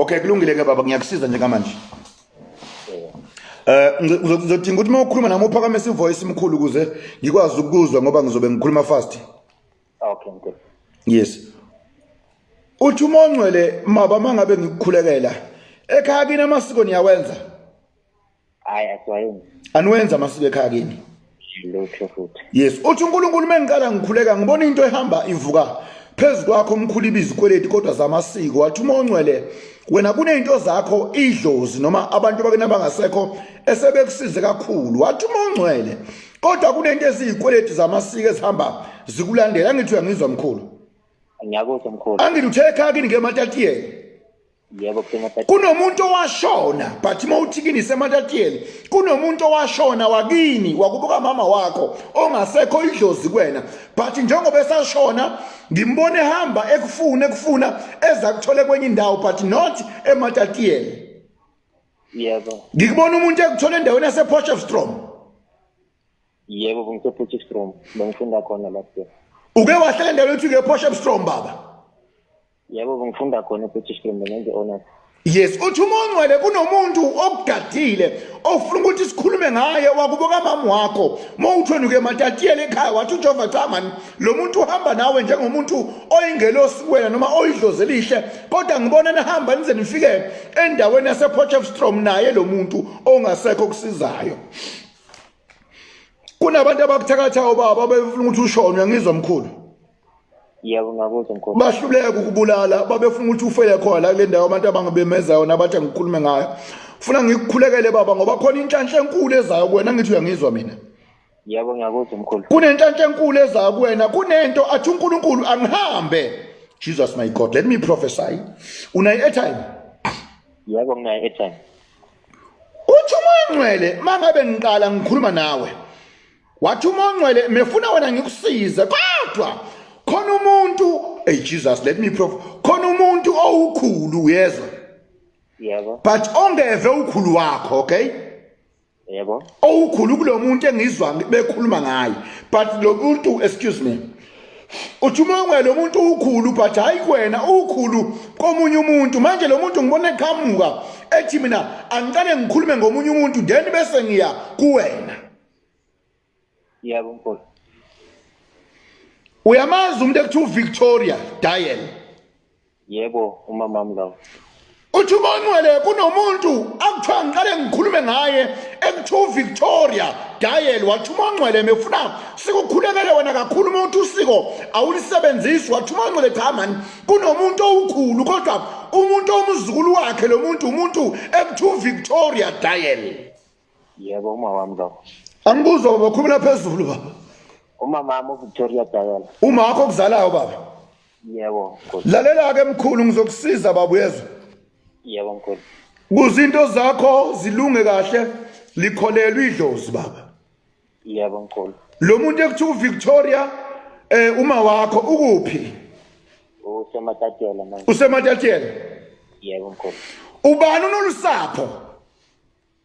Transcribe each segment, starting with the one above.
Okay, kulungile ke baba, ngiyakusiza njengamanje. Ngizodinga ukuthi mawukhuluma nami uphakamise ivoice imkhulu ukuze ngikwazi ukuzwa ngoba ngizobe ngikhuluma fast. Okay, good. Yes. Uthi uMongcwele maba mangabe ngikukhulekela ekhaya kini amasiko niyawenza? Hayi asiwayenzi. Aniwenza amasiko ekhaya kini? Lutho futhi. Yes, uthi uNkulunkulu mengiqala ngikhuleka ngibona into ehamba ivuka phezulu kwakho omkhulu ibizikweleti kodwa zamasiko. Wathi uMongcwele wena kunezinto zakho idlozi noma abantu bakena bangasekho esebekusize kakhulu. Wathi uMongcwele kodwa kunento eziyikweleti zamasiko ezihamba zikulandela. Angithi uyangizwa mkhulu? Ngiyakuzwa mkhulu. Angithi uthe ekhaya kini ngematatiyeli? Yebo kusemathatiyeli. Kunomuntu owashona but mawuthi kini sematatiyeli kunomuntu owashona wakini wakubuka mama wakho ongasekho idlozi kuwena but njengoba esashona ngimbone ehamba ekufuna eza kuthole kwenye indawo but not ematatiyeli. Yebo. Ngikubona umuntu ekuthole endaweni yasePotchefstroom. Yebo ngisePotchefstroom bengifunda khona lapho. Uke wahlala endaweni ethi ePotchefstroom baba? Yebo ngifunda khona ePotchefstroom ngenze honors. Yes, uthi uMongcwele kunomuntu okugadile ofuna ukuthi sikhulume ngaye wakubuka mama wakho mawuthweni uke ematatiyeli ekhaya wathi uJehova cha man lo muntu uhamba nawe njengomuntu oyingelosi kuwena noma oyidlozi elihle kodwa ngibona nahamba nize nifike endaweni yasePotchefstroom naye lo muntu ongasekho kusizayo. Kunabantu abakuthakathayo baba befuna ukuthi ushone uyangizwa mkhulu? Yebo ngakuzwa mkhulu. Bahluleka ukubulala babefuna ukuthi ufele khona la kule ndawo abantu abangabemezayo nabathi ngikhulume ngayo. Ufuna ngikukhulekele baba ngoba khona inhlanhla enkulu ezayo kuwena. Ngithi uyangizwa mina? Yebo ngiyakuzwa mkhulu. Kunenhlanhla enkulu ezayo kuwena kunento athi uNkulunkulu angihambe. Jesus my God, let me prophesy. Unayi airtime? Yebo nginayo airtime. Uthi uMongcwele mangabe ngiqala ngikhuluma nawe wathi uMongcwele mefuna wena ngikusize kodwa khona umuntu Jesus let me khona umuntu owukhulu uyezwa? Yebo. But ongeve ukhulu wakho, okay? Yebo. Owukhulu kulo muntu engizwa bekhuluma ngaye but lo muntu excuse me uthi uMongcwele lo muntu ukhulu but hayi kuwena ukhulu komunye umuntu manje lo muntu ngibona eqhamuka ethi mina angicane ngikhulume ngomunye umuntu then bese ngiya kuwena. Yebo mkhulu. Uyamazi umuntu ekuthiwa Victoria Dial? Yebo umama wami lawo. Uthi uMongcwele kunomuntu akuthiwa ngiqale ngikhulume ngaye ekuthiwa Victoria Dial. Wathi uMongcwele mefuna sikukhulekele wena kakhulu umuntu usiko awulisebenzisi. Wathi uMongcwele cha man kunomuntu owukhulu kodwa umuntu omzukulu wakhe lo muntu umuntu ekuthiwa Victoria Dial. Yebo umama wami lawo. Angikuzwa baba khulumela phezulu baba. Umama wami uVictoria Dial. Uma wakho kuzalayo baba? Yebo mkhulu. Lalela ke mkhulu ngizokusiza baba uyezwa? Yebo mkhulu. Kuzinto zakho zilunge kahle likholelwa idlozi baba. Yebo mkhulu. Lo muntu ekuthiwa Victoria uma wakho ukuphi? Usematatiyela manje. Usematatiyela? Yebo mkhulu. Ubani unolusapho?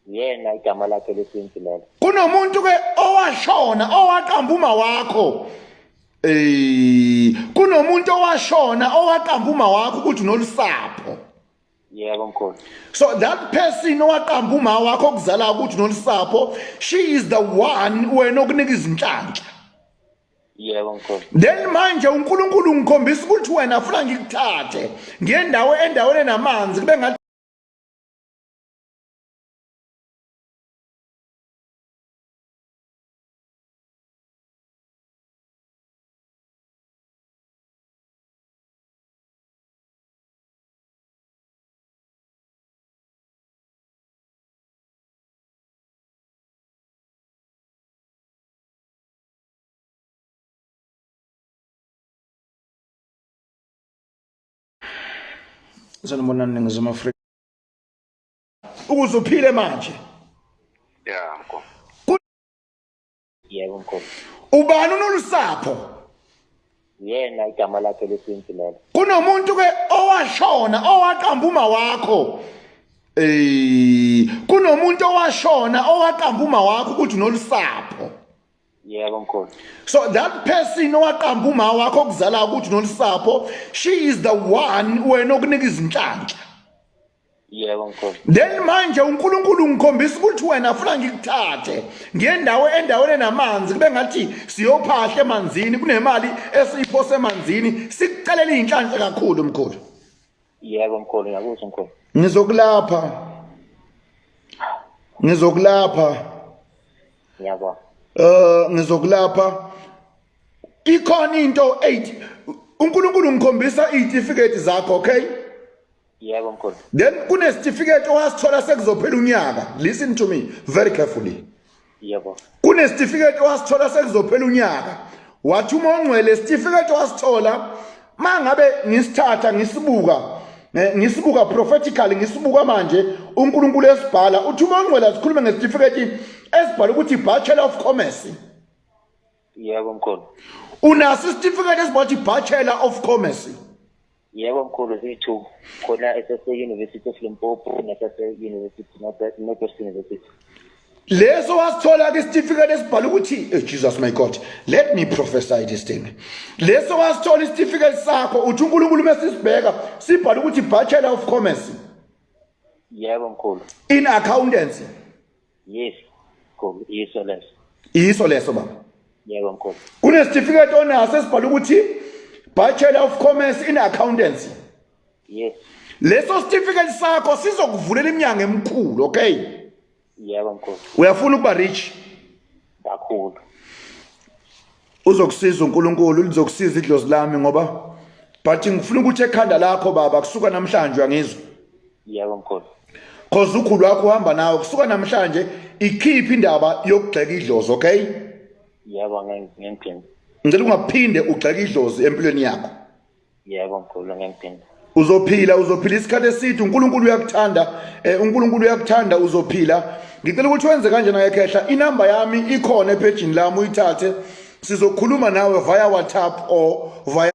Yena igama lakhe lesintu lelo. Kunomuntu ke owashona owaqamba uma wakho. Kunomuntu owashona owaqamba uma wakho ukuthi unolusapho. Yebo mkhulu. So that person owaqamba uma wakho kuzala ukuthi unolusapho, she is the one wena okunika izinhlanhla. Yebo mkhulu. Then manje uNkulunkulu ngikhombisa ukuthi wena ufuna ngikuthathe ngiyendawo endaweni enamanzi kube ngathi sanibona ningizama Afrika ukuze uphile manje. Yeah mkhulu. Yebo mkhulu. Ubani unolusapho? Yena igama lakhe lesintu lelo. Kunomuntu ke owashona owaqamba uma wakho. Kunomuntu owashona owaqamba uma wakho ukuthi unolusapho. Yebo mkhulu. So that person owaqamba uma wakho kuzala ukuthi unolusapho, she is the one wena okunika izinhlanhla. Yebo mkhulu. Then manje uNkulunkulu ngikhombisa ukuthi wena ufuna ngikuthathe endaweni enamanzi kube ngathi siyophahla emanzini kunemali esiyiphose emanzini sikucelela inhlanhla kakhulu mkhulu. Yebo mkhulu, ngiyakuzwa mkhulu. Ngizokulapha Ngiyabona. ngizokulapha ikhona into 8 uNkulunkulu ngikhombisa izitifiketi zakho, okay? Yebo mkhulu. Then kune certificate owasithola sekuzophela unyaka. Listen to me very carefully. Yebo. Kune certificate owasithola sekuzophela unyaka. Wathi uma ongcwele certificate owasithola mangabe ngisithatha ngisibuka prophetically ngisibuka manje uNkulunkulu esibhala uthi uma ongcwele sikhulume ngecertificate esibhala ukuthi Bachelor of Commerce. Yebo mkhulu. Unaso certificate esibhala ukuthi Bachelor of Commerce. Yebo mkhulu, zithu khona esase University of Limpopo nesase University Northwest University. Leso wasithola ke certificate esibhala ukuthi Jesus my God, let me prophesy this thing. Leso wasithola certificate sakho uthi uNkulunkulu mesisibheka sibhala ukuthi Bachelor of Commerce. Yebo mkhulu. In accountancy. Yes mkhulu, yiso leso baba. Yebo mkhulu. Kune certificate onaso esibhala ukuthi Bachelor of Commerce in accountancy. Yes. Leso certificate sakho sizokuvulela iminyango emikhulu, okay? Yebo mkhulu. Uyafuna ukuba rich? Kakhulu. Uzokusiza uNkulunkulu, lizokusiza idlozi lami ngoba but ngifuna ukuthi ekhanda lakho baba kusuka namhlanje uyangizwa? Yebo mkhulu. Cause ukhulu wakho uhamba nawe kusuka namhlanje ikhipha indaba yokugxeka idlozi, okay? Yebo ngiyangiphinda. Ngicela ungaphinde ugxeka idlozi empilweni yakho. Yebo mkhulu, ngiyangiphinda. Uzophila isikhathi eside uNkulunkulu uyakuthanda uzophila. Ngicela ukuthi wenze kanjena ngekhehla inamba yami ikhona epagini lami uyithathe sizokhuluma nawe via WhatsApp or via